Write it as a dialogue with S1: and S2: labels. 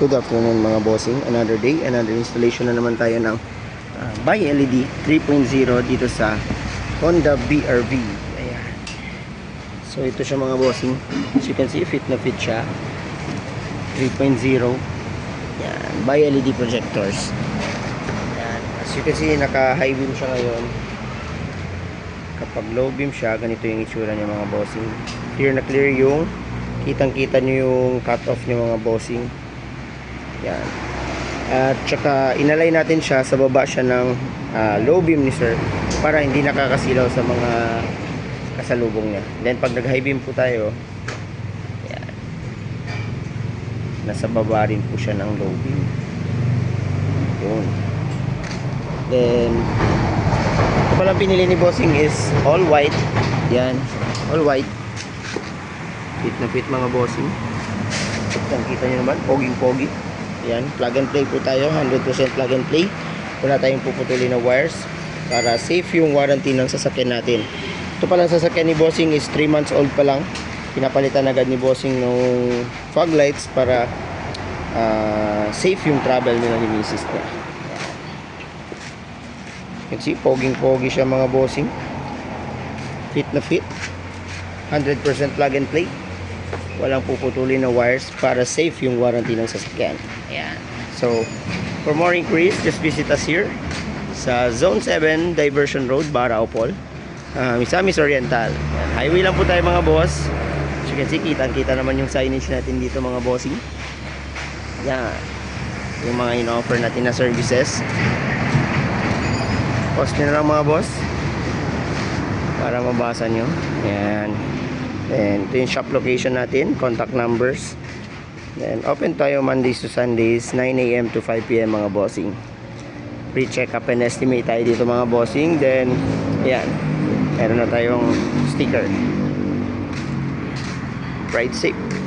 S1: Good afternoon mga bossing. Another day, another installation na naman tayo ng Buy LED 3.0 dito sa Honda BRV. Ayan. So ito siya mga bossing. As you can see, fit na fit siya. 3.0. Ayan. Buy LED projectors. Ayan. As you can see, naka high beam siya ngayon. Kapag low beam siya, ganito yung itsura niya mga bossing. Clear na clear yung kitang-kita nyo yung cut-off nyo mga bossing. Yan. At saka inalay natin siya, sa baba siya ng low beam ni sir para hindi nakakasilaw sa mga kasalubong niya. Then pag nag high beam po tayo, yan, nasa baba rin po siya ng low beam. Yun. Then ito palang pinili ni bossing is all white. Yan, all white. Fit na fit mga bossing. Kita nyo naman, poging-pogi. Yan, plug and play po tayo, 100% plug and play. Wala tayong puputulin na wires para safe yung warranty ng sasakyan natin. Ito palang sasakyan ni bossing is 3 months old pa lang. Pinapalitan agad ni bossing ng fog lights para safe yung travel nila ni Mrs. niya. You can see, poging-pogi siya mga bossing. Fit na fit, 100% plug and play. Walang puputulin na wires para safe yung warranty ng sasakyan. Ayan. So, for more inquiries, just visit us here sa Zone 7 Diversion Road, Baraopol, Misamis Oriental. Ayan. Highway lang po tayo mga boss. As you can see, kitang-kita naman yung signage natin dito mga bossing. Ayan. Yung mga in-offer natin na services. Post nyo na lang mga boss para mabasa nyo. Ayan. Then, ito yung shop location natin, contact numbers. Then, open tayo Mondays to Sundays, 9 AM to 5 PM mga bossing. Pre-check up and estimate tayo dito mga bossing. Then, ayan, meron na tayong sticker. Ride safe.